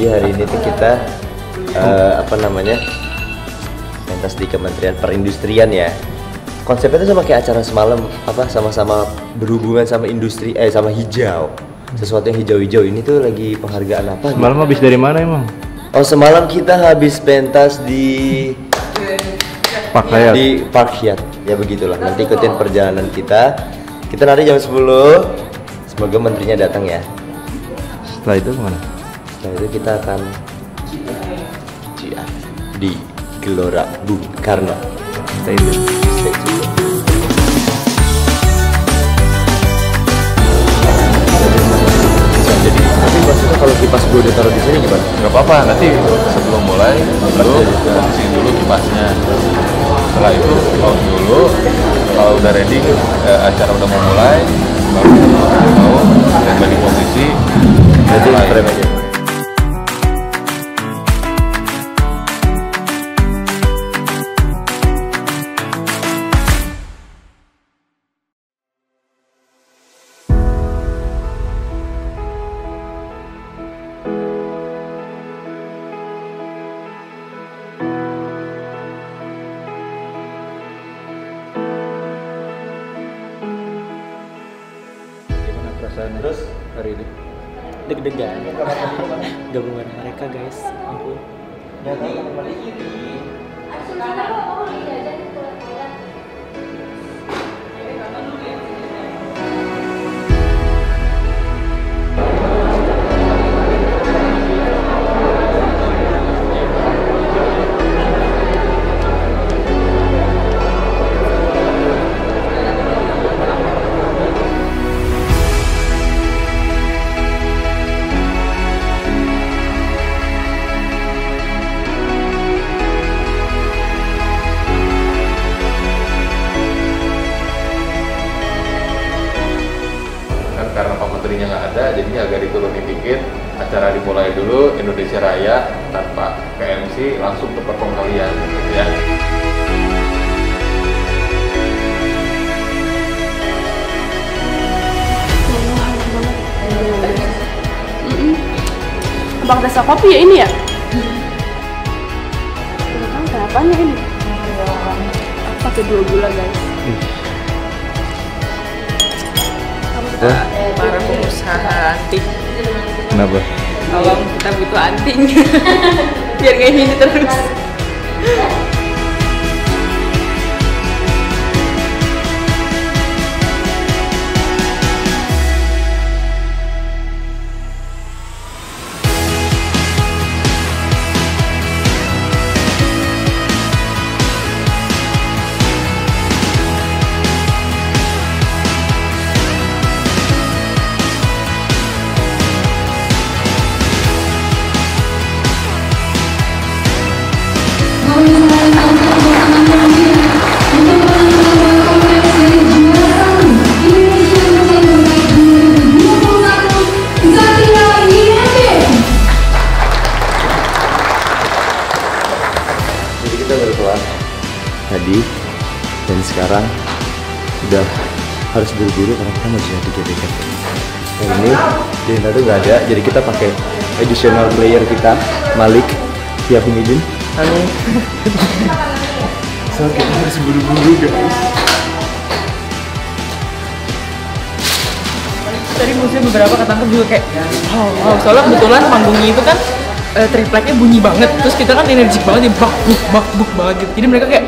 Jadi hari ini tuh kita apa namanya, pentas di Kementerian Perindustrian ya. Konsepnya tuh sama kayak acara semalam, apa sama-sama berhubungan sama industri, sama hijau. Sesuatu yang hijau-hijau. Ini tuh lagi penghargaan apa? Semalam habis dari mana emang? Oh, semalam kita habis pentas di Park Hyatt. Di Park Hyatt. Ya begitulah. Nanti ikutin perjalanan kita. Kita nanti jam 10. Semoga menterinya datang ya. Setelah itu kemana? Setelah itu kita akan di Gelora Bung Karno. Stay tune. Stay tune. Jadi, tapi maksudnya kalau kipas gue udah taruh di sini gimana? Nggak apa-apa, nanti sebelum mulai dulu posisiin dulu kipasnya. Setelah itu on dulu, kalau udah ready, acara udah mau mulai, baru mau dan bagi posisi. Nanti frame aja. Terus hari ini Deg-degan gabungan mereka guys, ampun. Karena Pak Menterinya nggak ada, jadinya agak diturunin dikit. Acara dimulai dulu, Indonesia Raya tanpa KMC langsung ke perform kalian, gitu ya. Abang rasa kopi ya ini ya? Kenapa ini? Pakai 2 gula guys. Para pengusaha anting. kenapa? Tolong kita butuh anting. Biar kayak gini terus. Jadi kita baru kelar tadi dan sekarang udah harus buru-buru karena kita mau jadi GBK. Hari ini Dinda tuh nggak ada, jadi kita pakai additional player kita, Malik, Tiap Midin. Halo. So kita harus buru-buru guys. Tadi musiknya beberapa ketangkep juga kayak wow, soalnya kebetulan panggungnya itu kan tripleknya bunyi banget, terus kita kan energik banget, dia bak buk banget gitu. Jadi mereka kayak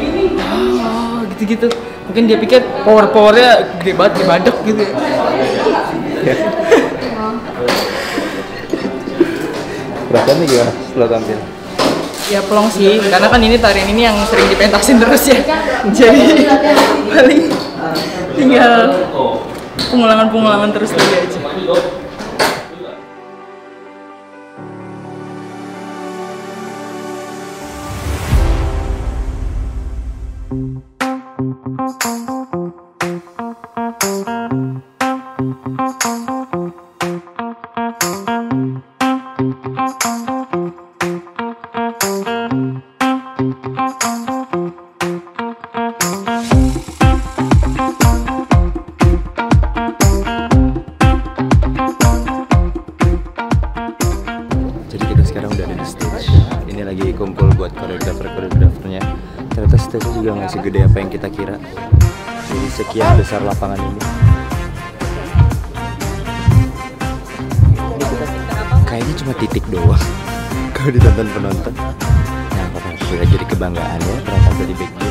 gitu-gitu. Mungkin dia pikir powernya gede banget, gede badak gitu. Perasaannya gimana setelah tampil? Ya pelong sih, karena kan ini tarian ini yang sering dipentasin terus ya. Jadi paling tinggal pengulangan terus lagi aja. sekarang udah ada di stage. Ini lagi kumpul buat koreografernya. Ternyata stage juga nggak segede apa yang kita kira. Jadi sekian besar lapangan ini. Kayaknya cuma titik doang kalau ditonton penonton. Nah, pokoknya sudah jadi kebanggaan ya berangkat dari GBK.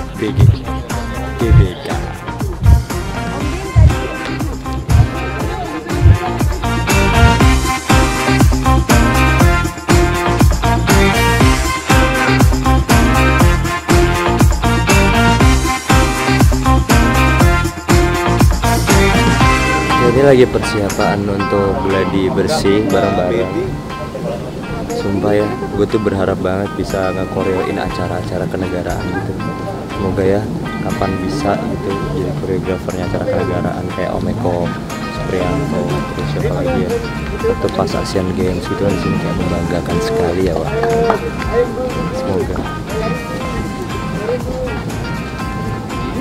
Ini lagi persiapan untuk gladi bersih bareng-bareng. Sumpah ya, gue tuh berharap banget bisa nge-koreoin acara-acara kenegaraan gitu. Semoga ya kapan bisa gitu jadi koreografernya acara kenegaraan kayak Om Eko, Supriyanto, terus siapa lagi ya. Waktu pas Asian Games gitu di sini kayak membanggakan sekali ya, Wak. Semoga.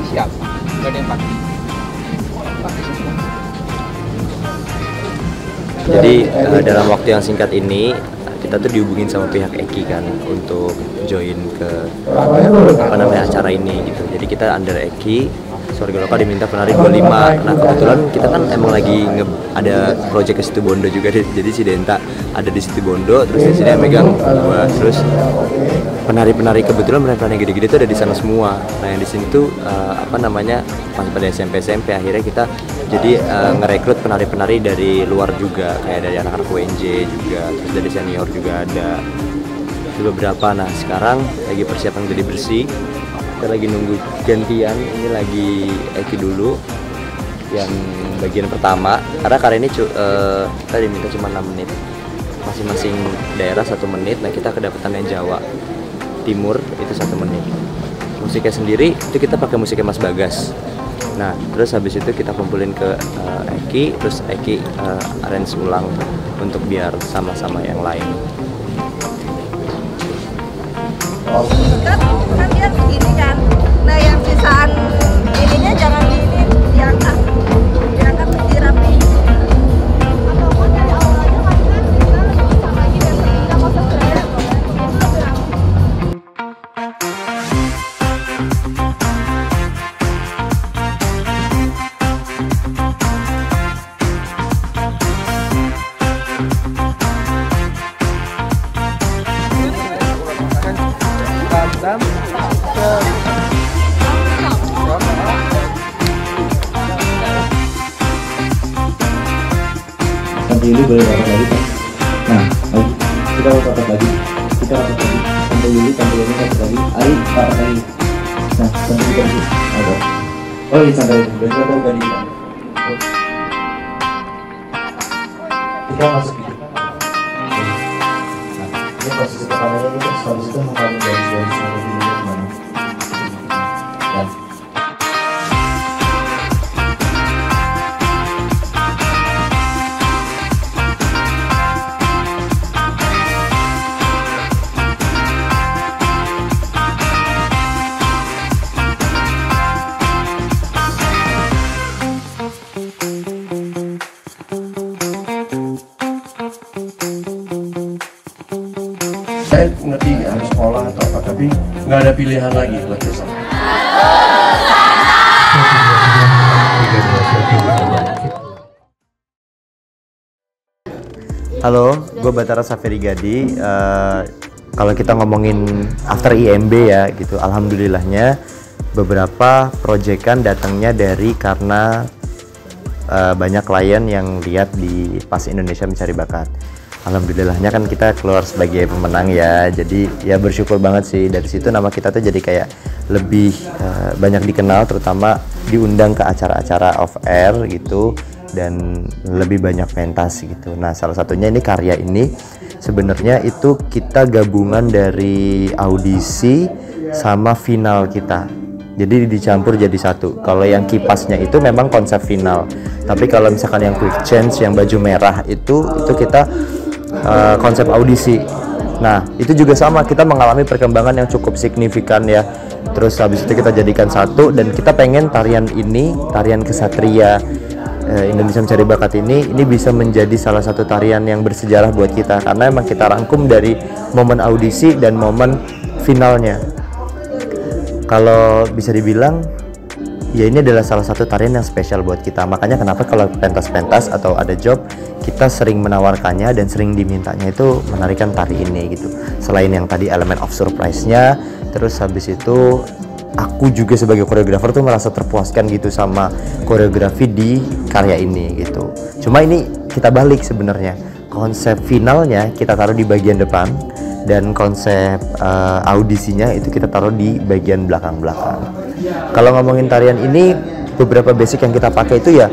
Siap, gak ada yang pakai. Jadi dalam waktu yang singkat ini kita tuh dihubungin sama pihak Eki kan untuk join ke acara ini gitu. Jadi kita under Eki, Warga Lokal diminta penari 25. Nah kebetulan kita kan emang lagi ada project ke Situbondo juga, jadi si Denta ada di Situbondo, terus di sini yang megang gua, terus penari-penari kebetulan penari gede-gede tuh ada di sana semua. Nah yang di sini tuh pas pada SMP akhirnya kita jadi ngerekrut penari-penari dari luar juga, kayak dari anak-anak UNJ juga, terus dari senior juga ada beberapa. Nah sekarang lagi persiapan jadi bersih, kita lagi nunggu gantian. Ini lagi Eki dulu yang bagian pertama, karena kali ini kita diminta cuma 6 menit, masing-masing daerah 1 menit. Nah kita kedapatan yang Jawa Timur itu 1 menit. Musiknya sendiri itu kita pakai musiknya Mas Bagas. Nah terus habis itu kita kumpulin ke Eki, terus Eki arrange ulang untuk biar sama-sama yang lain. Kan dia begini kan, nah yang sisaan ininya jangan diangkat dirapi. Ataupun dari awal aja kan kita bisa lagi dan kita mau sesuai. Sampai Yuli boleh rapat lagi kan? Nah, lagi kita rapat lagi, sampai Yuli rapat lagi, Ari rapat lagi. Nah, sampai kita ada. Oh iya sampai berarti kita mau ganti. Kita masuk gitu. Nah, ini posisi pertamanya ini terus habis itu mengkali garis-garis sampai di mana? Ya. Saya ngerti harus sekolah atau apa, tapi nggak ada pilihan lagi buat besok. Halo, gue Batara Saferi Gadi. Kalau kita ngomongin after IMB ya gitu, alhamdulillahnya beberapa proyekan datangnya dari karena banyak klien yang lihat di Pas Indonesia Mencari Bakat. Alhamdulillahnya kan kita keluar sebagai pemenang ya, jadi ya bersyukur banget sih. Dari situ nama kita tuh jadi kayak lebih banyak dikenal, terutama diundang ke acara-acara off air gitu, dan lebih banyak pentas gitu. Nah salah satunya ini karya ini sebenarnya itu kita gabungan dari audisi sama final kita, jadi dicampur jadi satu. Kalau yang kipasnya itu memang konsep final, tapi kalau misalkan yang quick change yang baju merah itu kita konsep audisi. Nah itu juga sama, kita mengalami perkembangan yang cukup signifikan ya. Terus habis itu kita jadikan satu, dan kita pengen tarian ini, tarian kesatria Indonesia Mencari Bakat ini bisa menjadi salah satu tarian yang bersejarah buat kita, karena emang kita rangkum dari momen audisi dan momen finalnya. Kalau bisa dibilang ya ini adalah salah satu tarian yang spesial buat kita. Makanya kenapa kalau pentas-pentas atau ada job, kita sering menawarkannya dan sering dimintanya itu menarikan tari ini gitu. Selain yang tadi elemen of surprise-nya, terus habis itu aku juga sebagai koreografer tuh merasa terpuaskan gitu sama koreografi di karya ini gitu. Cuma ini kita balik sebenarnya, konsep finalnya kita taruh di bagian depan dan konsep audisinya itu kita taruh di bagian belakang-belakang. Kalau ngomongin tarian ini, beberapa basic yang kita pakai itu ya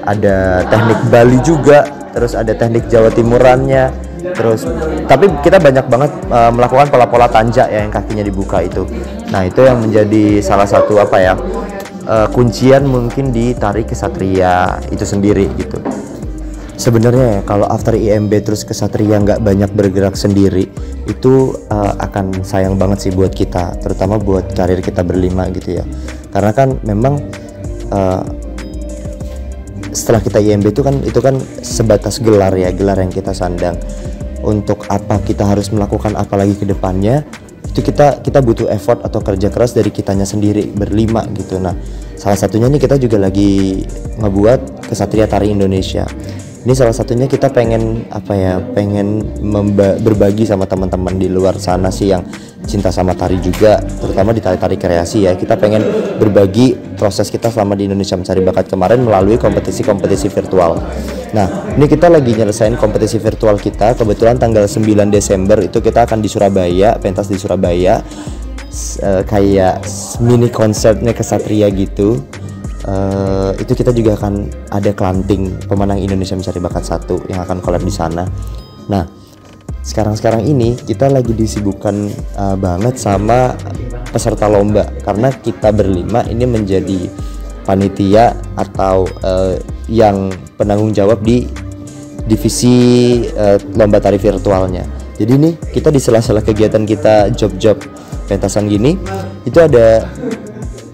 ada teknik Bali juga, terus ada teknik Jawa Timurannya, terus tapi kita banyak banget melakukan pola-pola tanja ya, yang kakinya dibuka itu. Nah itu yang menjadi salah satu kuncian mungkin di tari kesatria itu sendiri gitu. Sebenarnya ya, kalau after IMB terus kesatria nggak banyak bergerak sendiri, itu akan sayang banget sih buat kita, terutama buat karir kita berlima gitu ya. Karena kan memang setelah kita IMB itu kan sebatas gelar ya, gelar yang kita sandang. Untuk apa kita harus melakukan apa lagi ke depannya, itu kita butuh effort atau kerja keras dari kitanya sendiri berlima gitu. Nah salah satunya nih kita juga lagi ngebuat Kesatria Tari Indonesia. Ini salah satunya kita pengen berbagi sama teman-teman di luar sana sih yang cinta sama tari juga, terutama di tari-tari kreasi ya. Kita pengen berbagi proses kita selama di Indonesia Mencari Bakat kemarin melalui kompetisi-kompetisi virtual. Nah, ini kita lagi nyelesain kompetisi virtual kita. Kebetulan tanggal 9 Desember itu kita akan di Surabaya, pentas di Surabaya. Kayak mini konsernya Kesatria gitu. Itu kita juga akan ada klanting pemenang Indonesia Mencari Bakat 1 yang akan collab di sana. Nah, sekarang ini kita lagi disibukkan banget sama peserta lomba, karena kita berlima ini menjadi panitia atau yang penanggung jawab di divisi lomba tari virtualnya. Jadi nih kita di sela-sela kegiatan kita job-job pentasan gini, itu ada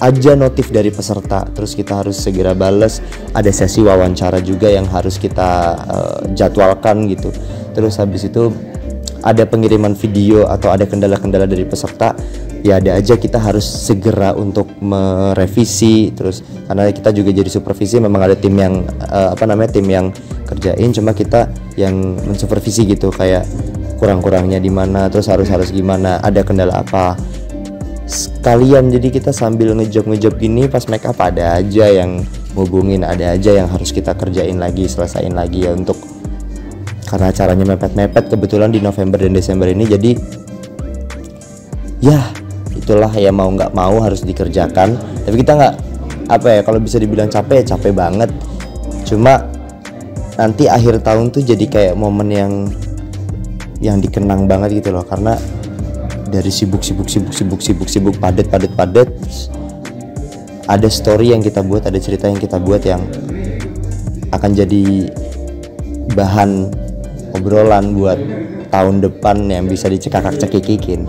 aja notif dari peserta, terus kita harus segera bales. Ada sesi wawancara juga yang harus kita jadwalkan gitu. Terus habis itu ada pengiriman video atau ada kendala-kendala dari peserta, ya ada aja kita harus segera untuk merevisi. Terus karena kita juga jadi supervisi, memang ada tim yang tim yang kerjain, cuma kita yang mensupervisi gitu, kayak kurang-kurangnya di mana, terus harus gimana, ada kendala apa sekalian. Jadi kita sambil ngejob gini pas make up ada aja yang ngubungin, ada aja yang harus kita kerjain lagi, selesain lagi ya, untuk karena acaranya mepet-mepet kebetulan di November dan Desember ini. Jadi ya itulah ya, mau nggak mau harus dikerjakan. Tapi kita nggak kalau bisa dibilang capek ya capek banget, cuma nanti akhir tahun tuh jadi kayak momen yang dikenang banget gitu loh, karena dari sibuk padat ada story yang kita buat, ada cerita yang kita buat yang akan jadi bahan obrolan buat tahun depan yang bisa dicekakak-cekikikin.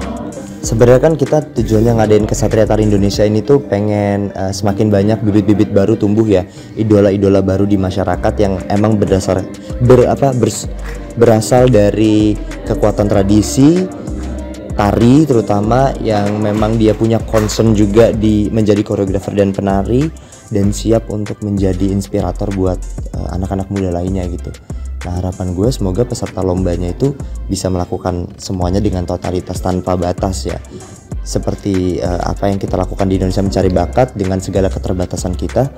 Sebenarnya kan kita tujuannya ngadain Kesatria Tari Indonesia ini tuh pengen semakin banyak bibit-bibit baru tumbuh ya, idola-idola baru di masyarakat yang emang berasal dari kekuatan tradisi tari, terutama yang memang dia punya concern juga di menjadi koreografer dan penari, dan siap untuk menjadi inspirator buat anak-anak muda lainnya gitu. Nah harapan gue semoga peserta lombanya itu bisa melakukan semuanya dengan totalitas tanpa batas ya, seperti apa yang kita lakukan di Indonesia Mencari Bakat. Dengan segala keterbatasan kita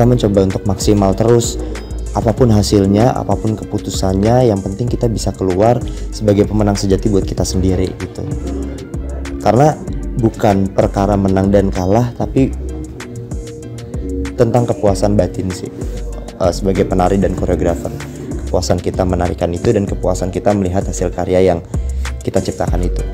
mencoba untuk maksimal terus. Apapun hasilnya, apapun keputusannya, yang penting kita bisa keluar sebagai pemenang sejati buat kita sendiri gitu. Karena bukan perkara menang dan kalah, tapi tentang kepuasan batin sih sebagai penari dan koreografer. Kepuasan kita menarikan itu dan kepuasan kita melihat hasil karya yang kita ciptakan itu.